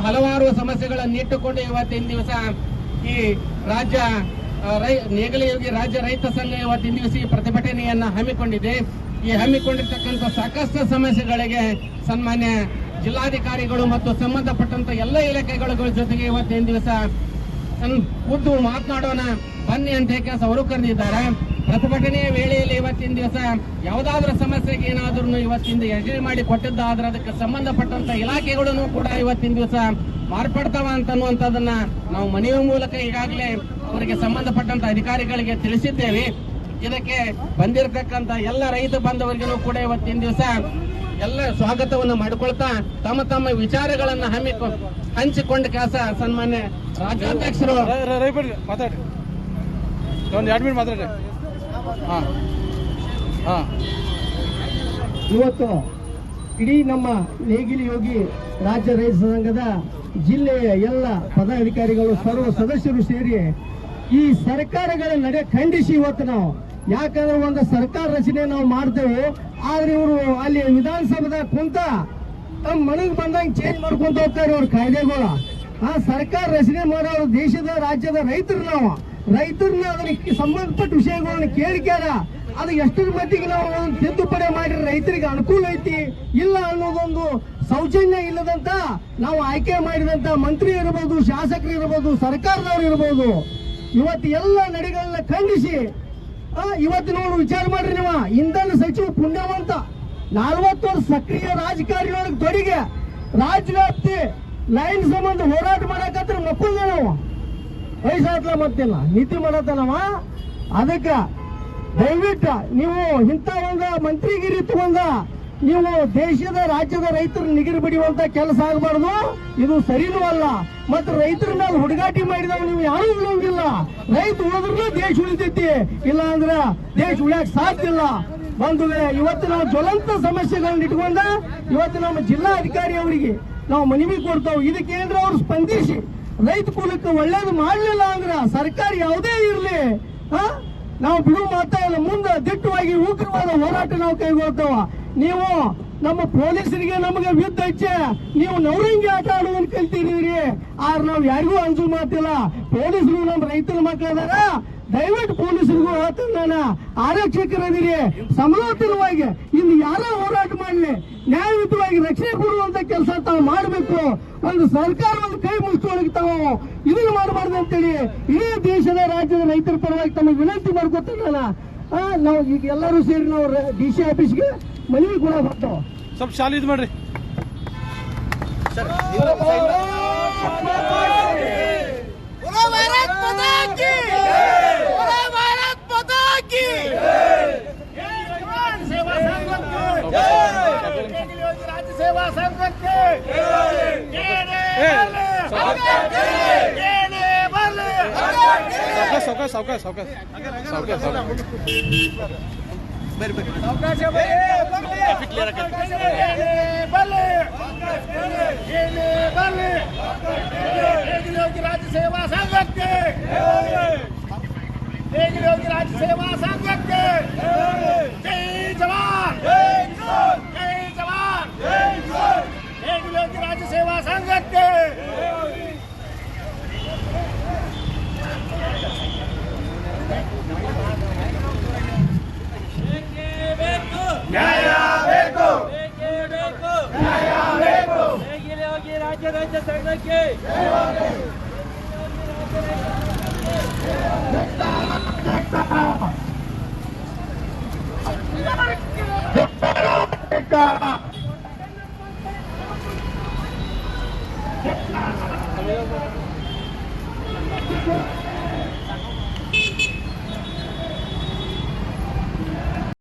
ಹಲವಾರು ಸಮಸ್ಯೆಗಳನ್ನು ಇಟ್ಟುಕೊಂಡು ಇವತ್ತಿನ ದಿವಸ ಈ ರಾಜ್ಯ ನೇಗಿಲಯೋಗಿ ರಾಜ್ಯ ರೈತ ಸಂಘ ಇವತ್ತಿನ ದಿವಸ ಈ ಪ್ರತಿಭಟನೆಯನ್ನ ಹಮ್ಮಿಕೊಂಡಿದೆ. ಈ ಹಮ್ಮಿಕೊಂಡಿರ್ತಕ್ಕಂಥ ಸಾಕಷ್ಟು ಸಮಸ್ಯೆಗಳಿಗೆ ಸನ್ಮಾನ್ಯ ಜಿಲ್ಲಾಧಿಕಾರಿಗಳು ಮತ್ತು ಸಂಬಂಧಪಟ್ಟಂತ ಎಲ್ಲ ಇಲಾಖೆಗಳ ಜೊತೆಗೆ ಇವತ್ತಿನ ದಿವಸ ಖುದ್ದು ಮಾತನಾಡೋಣ ಬನ್ನಿ ಅಂತ ಕೆಲಸ ಅವರು ಕರೆದಿದ್ದಾರೆ. ಪ್ರತಿಭಟನೆಯ ವೇಳೆಯಲ್ಲಿ ಇವತ್ತಿನ ದಿವಸ ಯಾವುದಾದ್ರೂ ಸಮಸ್ಯೆಗೆ ಏನಾದ್ರೂ ಇವತ್ತಿಂದ ಯೋಜನೆ ಮಾಡಿ ಕೊಟ್ಟಿದ್ದಾದ್ರೆ ಅದಕ್ಕೆ ಸಂಬಂಧಪಟ್ಟಂತ ಇಲಾಖೆಗಳನ್ನು ಕೂಡ ಇವತ್ತಿನ ದಿವಸ ಮಾರ್ಪಡ್ತಾವ ಅಂತನ್ನುವಂಥದ್ದನ್ನ ನಾವು ಮನವಿ ಮೂಲಕ ಈಗಾಗಲೇ ಅವರಿಗೆ ಸಂಬಂಧಪಟ್ಟಂತ ಅಧಿಕಾರಿಗಳಿಗೆ ತಿಳಿಸಿದ್ದೇವೆ. ಇದಕ್ಕೆ ಬಂದಿರತಕ್ಕಂತ ಎಲ್ಲ ರೈತ ಬಾಂಧವರಿಗೂ ಕೂಡ ಇವತ್ತಿನ ದಿವಸ ಎಲ್ಲ ಸ್ವಾಗತವನ್ನು ಮಾಡಿಕೊಳ್ತಾ ತಮ್ಮ ತಮ್ಮ ವಿಚಾರಗಳನ್ನ ಹಂಚಿಕೊಂಡ ಕೆಲಸ ಸನ್ಮಾನ್ಯ ರಾಜ್ಯಾಧ್ಯಕ್ಷರು ಮಾತಾಡ್ರಿ, ಒಂದು 2 ಮಿನಿಟ್ ಮಾತಾಡ್ರಿ. ಇವತ್ತು ಇಡೀ ನಮ್ಮ ನೇಗಿಲಯೋಗಿ ರಾಜ್ಯ ರೈತ ಸಂಘದ ಜಿಲ್ಲೆಯ ಎಲ್ಲ ಪದಾಧಿಕಾರಿಗಳು ಸರ್ವ ಸದಸ್ಯರು ಸೇರಿ ಈ ಸರ್ಕಾರಗಳ ನಡೆ ಖಂಡಿಸಿ ಇವತ್ತು ನಾವು, ಯಾಕಂದ್ರೆ ಒಂದು ಸರ್ಕಾರ ರಚನೆ ನಾವು ಮಾಡ್ತೇವೆ, ಆದ್ರೆ ಇವರು ಅಲ್ಲಿ ವಿಧಾನಸಭೆದಾಗ ಕುಂತ ತಮ್ಮ ಮನೆಗೆ ಬಂದಂಗೆ ಚೇಂಜ್ ಮಾಡ್ಕೊಂತ ಹೋಗ್ತಾರೆ ಇವ್ರ ಕಾಯ್ದೆಗಳು. ಆ ಸರ್ಕಾರ ರಚನೆ ಮಾಡೋರು ದೇಶದ ರಾಜ್ಯದ ರೈತರು, ನಾವು ರೈತರನ್ನ ಅದಕ್ಕೆ ಸಂಬಂಧಪಟ್ಟ ವಿಷಯಗಳನ್ನ ಕೇಳಿಕ್ಯಾರ ಅದು ಎಷ್ಟರ ಮಟ್ಟಿಗೆ ನಾವು ತಿದ್ದುಪಡಿ ಮಾಡಿದ್ರೆ ರೈತರಿಗೆ ಅನುಕೂಲ ಐತಿ ಇಲ್ಲ ಅನ್ನೋದೊಂದು ಸೌಜನ್ಯ ಇಲ್ಲದಂತ ನಾವು ಆಯ್ಕೆ ಮಾಡಿದಂತ ಮಂತ್ರಿ ಇರಬಹುದು, ಶಾಸಕರು ಇರಬಹುದು, ಸರ್ಕಾರದವರು ಇರಬಹುದು, ಇವತ್ತು ಎಲ್ಲ ನಡೆಗಳನ್ನ ಖಂಡಿಸಿ ಇವತ್ತು ನಾವು ವಿಚಾರ ಮಾಡ್ರಿ, ನೀವು ಇಂಧನ ಸಚಿವ ಪುಣ್ಯವಂತ 40 ವರ್ಷ ಸಕ್ರಿಯ ರಾಜಕಾರಣಿಯೊಳಗೆ ತೊಡಿಗೆ ರಾಜ್ಯವ್ಯಾಪ್ತಿ ಲೈನ್ ಸಂಬಂಧ ಹೋರಾಟ ಮಾಡಕತ್ರ ಮಕ್ಕಳು ನಾವು ವಯಸ್ಸಾತ್ಲ ಮತ್ತಿಲ್ಲ ನೀತಿ ಮಾಡತ್ತಲ್ಲವ. ಅದಕ್ಕೆ ದಯವಿಟ್ಟು ನೀವು ಇಂಥ ಒಂದು ಮಂತ್ರಿಗಿರಿ ತಗೊಂಡ ನೀವು ದೇಶದ ರಾಜ್ಯದ ರೈತರ ನಿಗಿರಿ ಬಡಿಯುವಂತ ಕೆಲಸ ಆಗಬಾರ್ದು, ಇದು ಸರಿನೂ ಅಲ್ಲ. ಮತ್ತು ರೈತರ ಮೇಲೆ ಹುಡುಗಾಟಿ ಮಾಡಿದವ ನೀವು ಯಾರು ಉಳಿಯೋದಿಲ್ಲ. ರೈತ ಉಳಿದ್ರೂ ದೇಶ ಉಳಿತೈತಿ, ಇಲ್ಲ ಅಂದ್ರೆ ದೇಶ ಉಳಿಯಕ್ ಸಾಧ್ಯ ಇಲ್ಲ. ಒಂದು ಇವತ್ತು ನಾವು ಜ್ವಲಂತ ಸಮಸ್ಯೆಗಳನ್ನ ಇಟ್ಕೊಂಡ ಇವತ್ತು ನಮ್ಮ ಜಿಲ್ಲಾಧಿಕಾರಿ ಅವರಿಗೆ ನಾವು ಮನವಿ ಕೊಡ್ತಾವ್. ಇದಕ್ಕೇಂದ್ರ ಅವ್ರು ಸ್ಪಂದಿಸಿ ರೈತ ಕುಲಕ್ಕೆ ಒಳ್ಳೇದು ಮಾಡಲಿಲ್ಲ ಅಂದ್ರೆ ಸರ್ಕಾರ ಯಾವುದೇ ಇರಲಿ ನಾವು ಬಿಡು ಮಾತಾ ಇಲ್ಲ, ಮುಂದೆ ದಿಟ್ಟವಾಗಿ ಉಗ್ರವಾದ ಹೋರಾಟ ನಾವು ಕೈಗೊಳ್ತಾವ. ನೀವು ನಮ್ಮ ಪೊಲೀಸರಿಗೆ ನಮಗೆ ವಿರುದ್ಧ ಇಚ್ಛೆ, ನೀವು ನವರಂಗಿ ಆಟ ಆಡುವುದನ್ನು ಕಲ್ತಿದ್ದೀರಿ, ಆದ್ರೆ ನಾವು ಯಾರಿಗೂ ಅಂಜು ಮಾತಿಲ್ಲ. ಪೊಲೀಸರು ನಮ್ಮ ರೈತರ ಮಕ್ಕಳದಾರ, ದಯವಿಟ್ಟು ಪೊಲೀಸರಿಗೂ ಹೇಳ್ತಾನ ಆರಕ್ಷಕರದಿರಿ, ಸಮಾನಾಂತರವಾಗಿ ಇನ್ನು ಯಾರ ಹೋರಾಟ ಮಾಡಲಿ ನ್ಯಾಯಯುತವಾಗಿ ರಕ್ಷಣೆ ಕೊಡುವಂತ ಕೆಲಸ ತಾವು ಮಾಡಬೇಕು. ಒಂದು ಸರ್ಕಾರ ಒಂದು ಕೈ ಮುಗಿಸ್ಕೊಳ್ಳಿ ತಾವು ಇದನ್ನು ಮಾಡಬಾರ್ದು ಅಂತೇಳಿ ಇಡೀ ದೇಶದ ರಾಜ್ಯದ ರೈತರ ಪರವಾಗಿ ತಮಗೆ ವಿನಂತಿ ಮಾಡ್ಕೊತಾನ. ನಾವು ಈಗ ಎಲ್ಲರೂ ಸೇರಿ ನಾವು DC ಆಫೀಸ್ಗೆ ಮನವಿ ಕೂಡ ಬರ್ತಾವ. ಸ್ವಲ್ಪ ಶಾಲೆ ಇದು ಮಾಡ್ರಿ. ಸಾವಕಾಶ राज्य सेवा संघಕ್ಕೆ ನೇಗಿಲಯೋಗಿ ರಾಜ್ಯ ಸೇವಾ ಸಂಘಕ್ಕೆ ಜೈ ಜವಾನ್ ಜೈ ಜವಾನ್ ನೇಗಿಲಯೋಗಿ ರಾಜ್ಯ ಸೇವಾ ಸಂಘಕ್ಕೆ ನ್ಯಾಯ ಬೇಕು, ನ್ಯಾಯ ಬೇಕು, ನೇಗಿಲಯೋಗಿ ರಾಜ್ಯ ರೈತ ಸಂಘಕ್ಕೆ